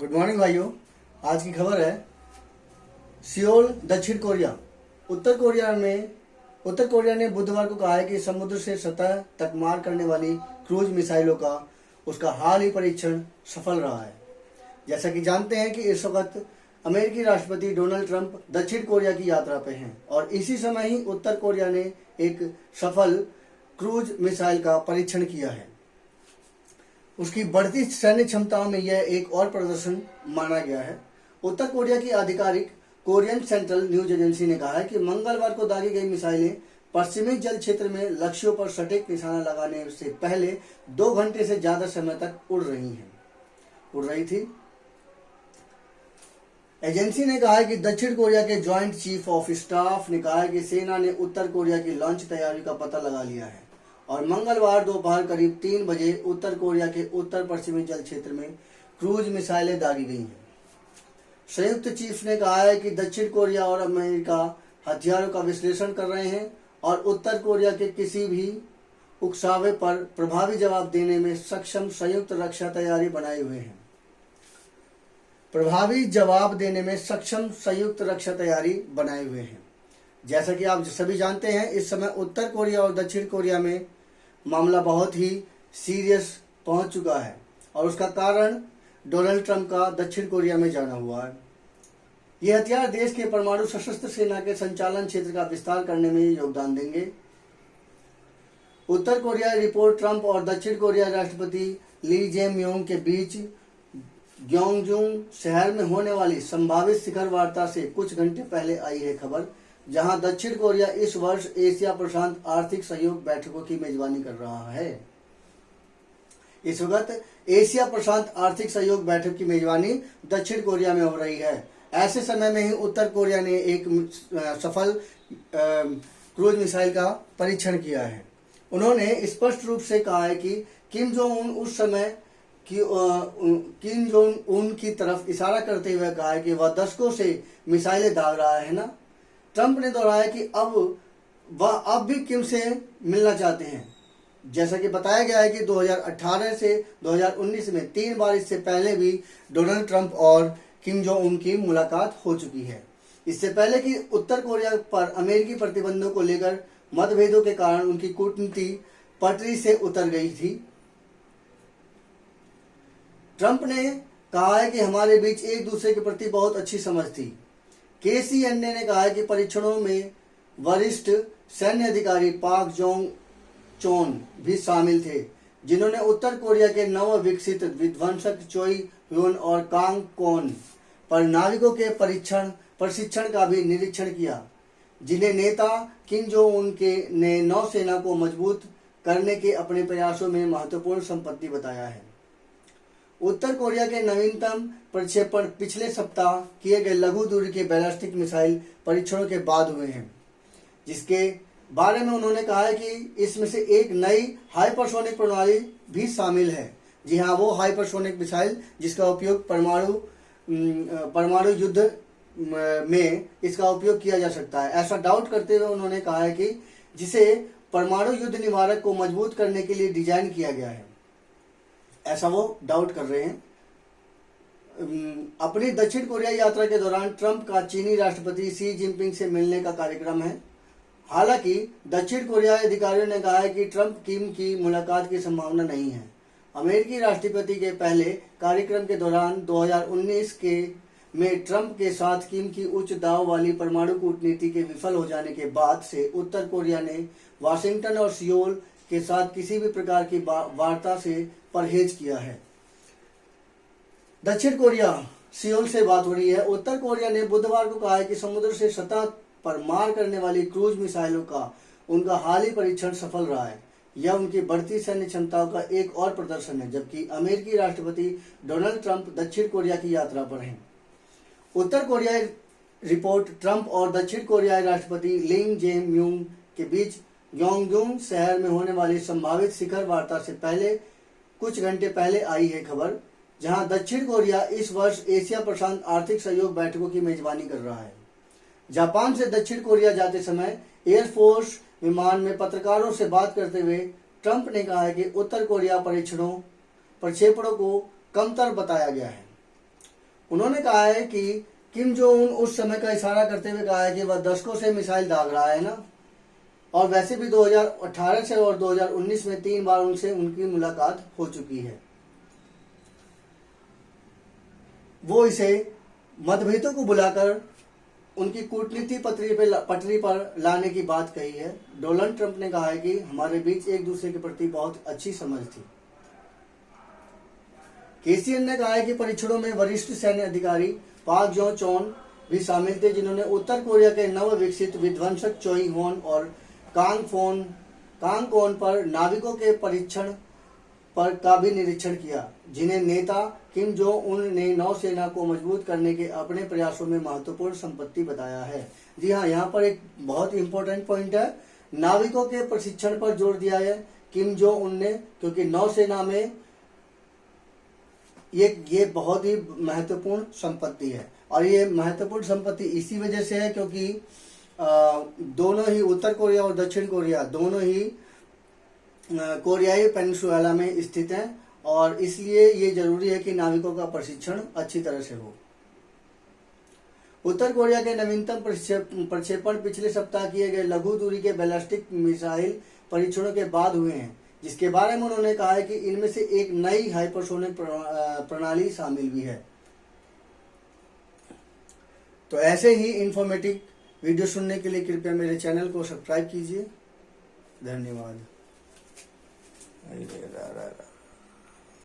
Good morning भाइयों। आज की खबर है सियोल दक्षिण कोरिया। उत्तर कोरिया ने बुधवार को कहा है कि समुद्र से सतह तक मार करने वाली क्रूज मिसाइलों का उसका हाल ही परीक्षण सफल रहा है। जैसा कि जानते हैं कि इस वक्त अमेरिकी राष्ट्रपति डोनाल्ड ट्रंप दक्षिण कोरिया की यात्रा पे हैं और इसी समय ही उत्तर कोरिया ने एक सफल क्रूज मिसाइल का परीक्षण किया है। उसकी बढ़ती सैन्य क्षमताओं में यह एक और प्रदर्शन माना गया है। उत्तर कोरिया की आधिकारिक कोरियन सेंट्रल न्यूज एजेंसी ने कहा है कि मंगलवार को दागी गई मिसाइलें पश्चिमी जल क्षेत्र में लक्ष्यों पर सटीक निशाना लगाने से पहले 2 घंटे से ज्यादा समय तक उड़ रही थी। एजेंसी ने कहा है कि दक्षिण कोरिया के ज्वाइंट चीफ ऑफ स्टाफ ने कहा है कि सेना ने उत्तर कोरिया की लॉन्च तैयारी का पता लगा लिया है और मंगलवार दोपहर करीब 3 बजे उत्तर कोरिया के उत्तर पश्चिमी जल क्षेत्र में क्रूज मिसाइलें दागी गई हैं। संयुक्त चीफ ने कहा है कि दक्षिण कोरिया और अमेरिका हथियारों का विश्लेषण कर रहे हैं और उत्तर कोरिया के किसी भी उकसावे पर प्रभावी जवाब देने में सक्षम संयुक्त रक्षा तैयारी बनाए हुए हैं। जैसा कि आप सभी जानते हैं, इस समय उत्तर कोरिया और दक्षिण कोरिया में मामला बहुत ही सीरियस पहुंच चुका है और उसका कारण डोनाल्ड ट्रंप का दक्षिण कोरिया में जाना हुआ है। ये हथियार देश के परमाणु सशस्त्र सेना के संचालन क्षेत्र का विस्तार करने में योगदान देंगे। उत्तर कोरिया रिपोर्ट ट्रंप और दक्षिण कोरिया राष्ट्रपति ली जेम्योंग के बीच ग्योंगजुंग शहर में होने वाली संभावित शिखर वार्ता से कुछ घंटे पहले आई है खबर, जहां दक्षिण कोरिया इस वर्ष एशिया प्रशांत आर्थिक सहयोग बैठकों की मेजबानी कर रहा है। इस वक्त एशिया प्रशांत आर्थिक सहयोग बैठक की मेजबानी दक्षिण कोरिया में हो रही है। ऐसे समय में ही उत्तर कोरिया ने एक सफल क्रूज मिसाइल का परीक्षण किया है। उन्होंने स्पष्ट रूप से कहा है कि किम जोंग उन की तरफ इशारा करते हुए कहा है कि वह दशकों से मिसाइलें दाग रहा है ना। ट्रंप ने दोहराया कि अब भी किम से मिलना चाहते हैं। जैसा कि बताया गया है कि 2018 से 2019 में 3 बार इससे पहले भी डोनाल्ड ट्रंप और किम जोंग उन की मुलाकात हो चुकी है। इससे पहले कि उत्तर कोरिया पर अमेरिकी प्रतिबंधों को लेकर मतभेदों के कारण उनकी कूटनीति पटरी से उतर गई थी। ट्रंप ने कहा है कि हमारे बीच एक दूसरे के प्रति बहुत अच्छी समझ थी। केसीएनए ने कहा है कि परीक्षणों में वरिष्ठ सैन्य अधिकारी पाक जोंग चोन भी शामिल थे, जिन्होंने उत्तर कोरिया के नव विकसित विध्वंसक चोई ह्योन और कांग कोन पर नाविकों के प्रशिक्षण का भी निरीक्षण किया, जिन्हें नेता किम जोंग उन के ने नौसेना को मजबूत करने के अपने प्रयासों में महत्वपूर्ण संपत्ति बताया है। उत्तर कोरिया के नवीनतम प्रक्षेपण पिछले सप्ताह किए गए लघु दूरी के बैलिस्टिक मिसाइल परीक्षणों के बाद हुए हैं, जिसके बारे में उन्होंने कहा है कि इसमें से एक नई हाइपरसोनिक प्रणाली भी शामिल है। जी हाँ, वो हाइपरसोनिक मिसाइल जिसका उपयोग परमाणु युद्ध में इसका उपयोग किया जा सकता है, ऐसा डाउट करते हुए उन्होंने कहा है कि जिसे परमाणु युद्ध निवारक को मजबूत करने के लिए डिजाइन किया गया है, ऐसा वो डाउट कर रहे हैं। अपनी दक्षिण कोरिया यात्रा के दौरान ट्रंप का चीनी राष्ट्रपति शी जिनपिंग से मिलने का कार्यक्रम है। हालांकि दक्षिण कोरियाई अधिकारियों ने कहा है कि ट्रंप किम की मुलाकात की संभावना नहीं है। अमेरिकी राष्ट्रपति के पहले कार्यक्रम के दौरान 2019 में ट्रंप के साथ किम की उच्च दाव वाली परमाणु कूटनीति के विफल हो जाने के बाद से उत्तर कोरिया ने वाशिंगटन और सियोल के साथ किसी भी प्रकार की वार्ता से परहेज किया है। दक्षिण कोरिया सियोल से बात हो रही है। उत्तर कोरिया ने बुधवार को कहा है कि समुद्र से सतह पर मार करने वाली क्रूज मिसाइलों का उनका हाल ही परीक्षण सफल रहा है। यह उनकी बढ़ती सैन्य क्षमताओं का एक और प्रदर्शन है, जबकि अमेरिकी राष्ट्रपति डोनाल्ड ट्रंप दक्षिण कोरिया की यात्रा पर हैं। उत्तर कोरियाई रिपोर्ट ट्रंप और दक्षिण कोरियाई राष्ट्रपति ली जेम्योंग के बीच ग्योंगजुंग शहर में होने वाली संभावित शिखर वार्ता से पहले कुछ घंटे पहले आई है खबर, जहां दक्षिण कोरिया इस वर्ष एशिया प्रशांत आर्थिक सहयोग बैठकों की मेजबानी कर रहा है। जापान से दक्षिण कोरिया जाते समय एयरफोर्स विमान में पत्रकारों से बात करते हुए ट्रंप ने कहा है कि उत्तर कोरिया प्रक्षेपणों को कमतर बताया गया है। उन्होंने कहा है कि किम जोंग उन उस समय का इशारा करते हुए कहा है कि वह दशकों से मिसाइल दाग रहा है ना, और वैसे भी 2018 से और 2019 में 3 बार उनसे उनकी मुलाकात हो चुकी है। वो इसे मतभेदों को बुलाकर उनकी कूटनीति पटरी पर लाने की बात कही है। डोनाल्ड ट्रंप ने कहा है कि हमारे बीच एक दूसरे के प्रति बहुत अच्छी समझ थी। केसीएन ने कहा है कि परीक्षणों में वरिष्ठ सैन्य अधिकारी पाक जोंग चोन भी शामिल थे, जिन्होंने उत्तर कोरिया के नव विकसित विध्वंसक चोई होन और कांगकोन पर नाविकों के परीक्षण पर का भी निरीक्षण किया, जिन्हें नेता किम जोंग उन ने नौसेना को मजबूत करने के अपने प्रयासों में महत्वपूर्ण संपत्ति बताया है। जी हाँ, यहाँ पर एक बहुत इंपॉर्टेंट पॉइंट है, नाविकों के प्रशिक्षण पर जोर दिया है किम जोंग उन ने, क्योंकि नौसेना में ये बहुत ही महत्वपूर्ण संपत्ति है। और ये महत्वपूर्ण संपत्ति इसी वजह से है क्योंकि दोनों ही उत्तर कोरिया और दक्षिण कोरिया दोनों ही कोरियाई पेनिनसुला में स्थित हैं, और इसलिए ये जरूरी है कि नाविकों का प्रशिक्षण अच्छी तरह से हो। उत्तर कोरिया के नवीनतम प्रक्षेपण पिछले सप्ताह किए गए लघु दूरी के बैलिस्टिक मिसाइल परीक्षणों के बाद हुए हैं, जिसके बारे में उन्होंने कहा है कि इनमें से एक नई हाइपरसोनिक प्रणाली शामिल भी है। तो ऐसे ही इंफॉर्मेटिव वीडियो सुनने के लिए कृपया मेरे चैनल को सब्सक्राइब कीजिए। धन्यवाद।